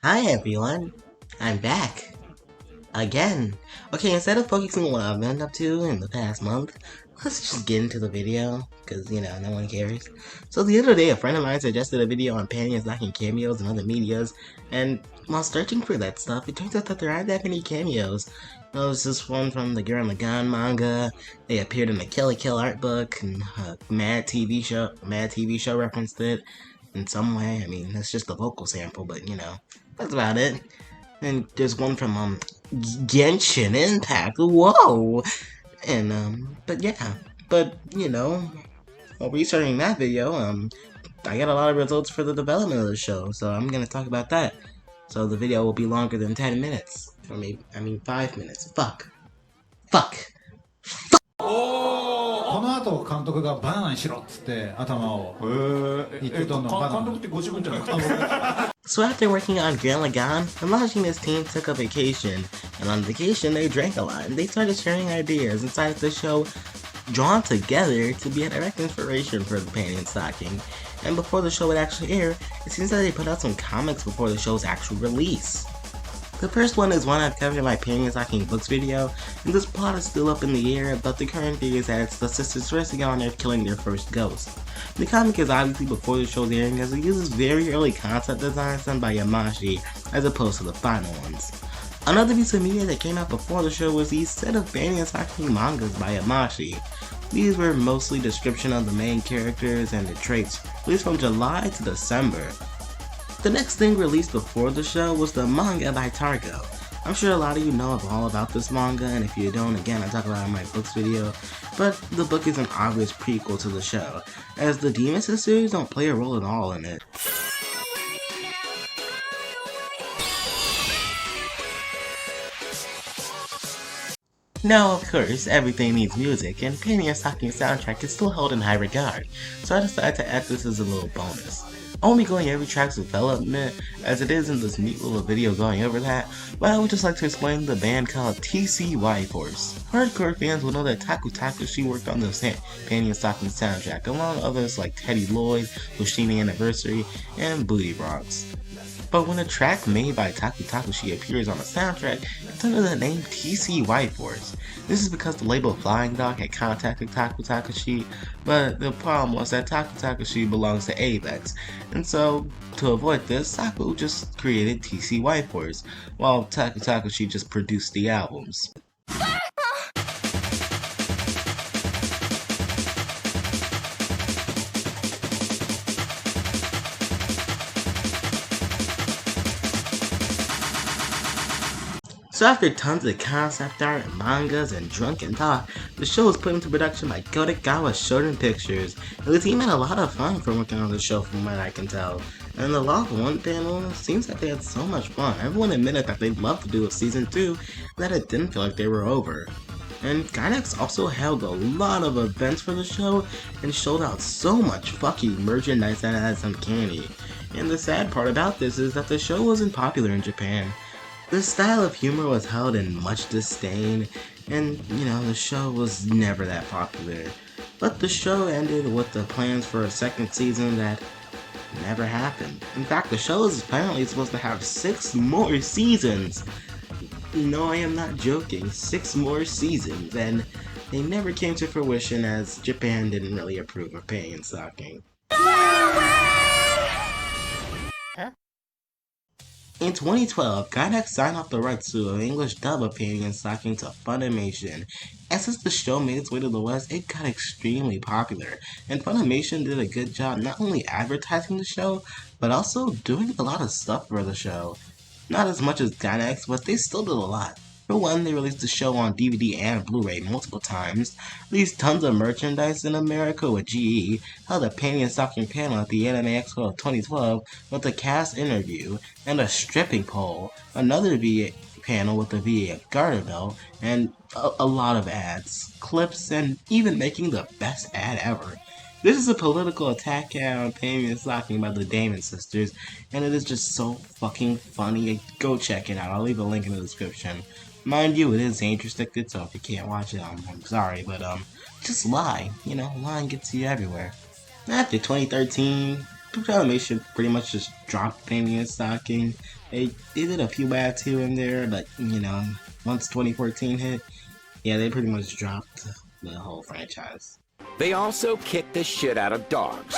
Hi everyone, I'm back. Again. Okay, instead of focusing on what I've been up to in the past month, let's just get into the video, because, no one cares. So the other day, a friend of mine suggested a video on Panty Stocking cameos and other medias, and while searching for that stuff, it turns out that there aren't that many cameos. There's this one from the Girl Lagann manga, they appeared in the Kill la Kill art book, and Mad TV show referenced it in some way. I mean, that's just a vocal sample, but that's about it. And there's one from Genshin Impact. Whoa! And while researching that video, I got a lot of results for the development of the show, so I'm gonna talk about that. So the video will be longer than 10 minutes. Or maybe, 5 minutes. Fuck. この後監督がバナナにしろっつって頭を言ってどんどんバナナ。監督ってご自分じゃなくて。So after working on Girl Lagann, Imagine his team took a vacation, and on vacation they drank a lot, and they started sharing ideas inside of the show, drawn together to be a direct inspiration for the Panty Stocking. And before the show would actually air, it seems that they put out some comics before the show's actual release. The first one is one I've covered in my Panty Stocking books video, and this plot is still up in the air, but the current theory is that it's the sisters first to get on Earth killing their first ghost. The comic is obviously before the show's airing as it uses very early concept designs done by Yamashi as opposed to the final ones. Another piece of media that came out before the show was the set of Panty Stocking mangas by Yamashi. These were mostly description of the main characters and their traits, released from July to December. The next thing released before the show was the manga by Targo. I'm sure a lot of you know all about this manga, and if you don't, again, I talk about it in my books video, but the book is an obvious prequel to the show, as the Demon Sisters don't play a role at all in it. Now, of course, everything needs music, and Panty Stocking's soundtrack is still held in high regard, so I decided to add this as a little bonus. I won't be going every track's development, as it is in this neat little video going over that, but I would just like to explain the band called TCY Force. Hardcore fans will know that Taku Takushi worked on the Panty Stocking soundtrack, along others like Teddy Lloyd, Hoshimi Anniversary, and Booty Bronx. But when a track made by Taku Takushi appears on a soundtrack, it's under the name TCY Force. This is because the label Flying Dog had contacted Taku Takushi, but the problem was that Taku Takushi belongs to Avex, and so to avoid this, Taku just created TCY Force, while Taku Takushi just produced the albums. So after tons of concept art, mangas, and drunken talk, the show was put into production by Kodokawa Shoten Pictures, and the team had a lot of fun for working on the show from what I can tell. And the Log 1 panel seems like they had so much fun. Everyone admitted that they'd love to do a season 2, that it didn't feel like they were over. And Gainax also held a lot of events for the show, and showed out so much fucking merchandise that had some candy. And the sad part about this is that the show wasn't popular in Japan. The style of humor was held in much disdain, and, the show was never that popular. But the show ended with the plans for a second season that never happened. In fact, the show is apparently supposed to have 6 more seasons. No, I am not joking, 6 more seasons, and they never came to fruition as Japan didn't really approve of Panty Stocking. In 2012, Gainax signed off the rights to an English dub of Panty Stocking to Funimation, and since the show made its way to the West, it got extremely popular, and Funimation did a good job not only advertising the show, but also doing a lot of stuff for the show. Not as much as Gainax, but they still did a lot. For one, they released the show on DVD and Blu-ray multiple times, released tons of merchandise in America with GE, held a Panty Stocking panel at the Anime Expo of 2012 with a cast interview, and a stripping pole, another VA panel with the VA Garter Belt, and a lot of ads, clips, and even making the best ad ever. This is a political attack on Panty Stocking by the Demon Sisters, and it is just so fucking funny. Go check it out, I'll leave a link in the description. Mind you, it is age restricted, so if you can't watch it, I'm sorry, but just lie. Lying gets you everywhere. After 2013, Funimation pretty much just dropped Panty Stocking. They did a few ads here and there, but you know, once 2014 hit, yeah, they pretty much dropped the whole franchise. They also kicked the shit out of dogs.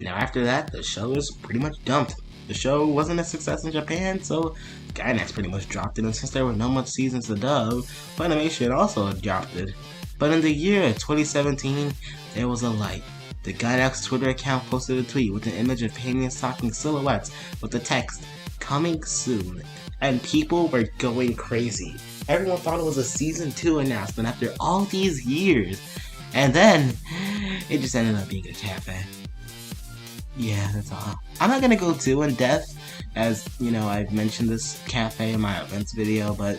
Now after that, the show was pretty much dumped. The show wasn't a success in Japan, so Gainax pretty much dropped it, and since there were no much seasons to dub, Funimation also dropped it. But in the year 2017, there was a light. The Gainax Twitter account posted a tweet with an image of Panty Stocking silhouettes with the text, "Coming soon," and people were going crazy. Everyone thought it was a season 2 announcement after all these years, and then it just ended up being a cafe. Yeah, that's all. I'm not gonna go too in depth, as you know, I've mentioned this cafe in my events video, but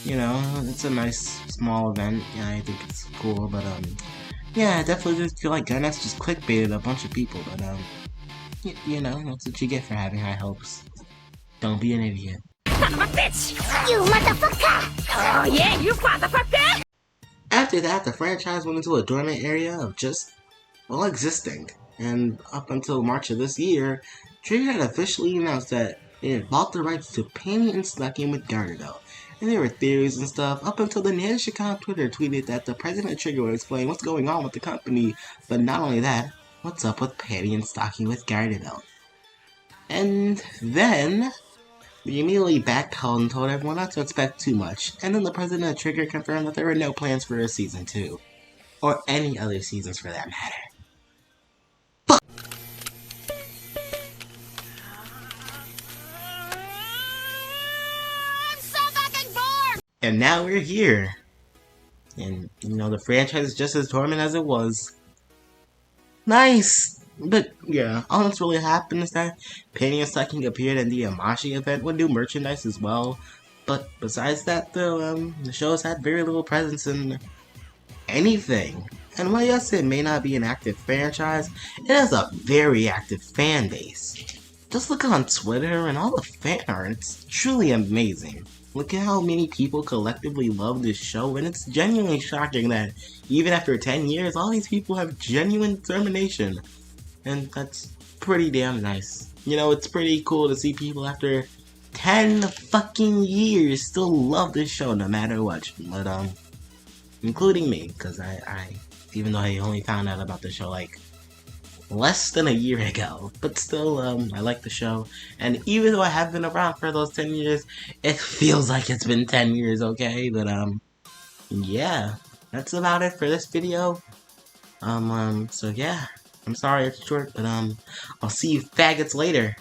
you know, it's a nice small event. Yeah, I think it's cool, but yeah, I definitely just feel like Gainax just clickbaited a bunch of people, but you know, that's what you get for having high hopes. Don't be an idiot. Son of a bitch! You motherfucker! Oh yeah, you motherfucker! After that, the franchise went into a dormant area of just, well, existing. And up until March of this year, Trigger had officially announced that it had bought the rights to Panty Stocking with Gardevoir. And there were theories and stuff, up until the Nanish on Twitter tweeted that the president of Trigger would explain what's going on with the company, but not only that, what's up with Panty Stocking with Gardevoir. And then we immediately backpedaled and told everyone not to expect too much, and then the president of Trigger confirmed that there were no plans for a season 2. Or any other seasons for that matter. And now we're here. And, you know, the franchise is just as dormant as it was. Nice! But, yeah, all that's really happened is that Panty Stocking appeared in the Amashi event with new merchandise as well. But besides that, though, the show has had very little presence in anything. And while yes, it may not be an active franchise, it has a very active fan base. Just look on Twitter and all the fan art, it's truly amazing. Look at how many people collectively love this show, and it's genuinely shocking that even after 10 years, all these people have genuine determination. And that's pretty damn nice. You know, it's pretty cool to see people after 10 fucking years still love this show no matter what. But, including me, because I even though I only found out about the show like less than a year ago, but still, I like the show, and even though I have been around for those 10 years, it feels like it's been 10 years, okay, but, yeah, that's about it for this video, so yeah, I'm sorry it's short, but, I'll see you faggots later.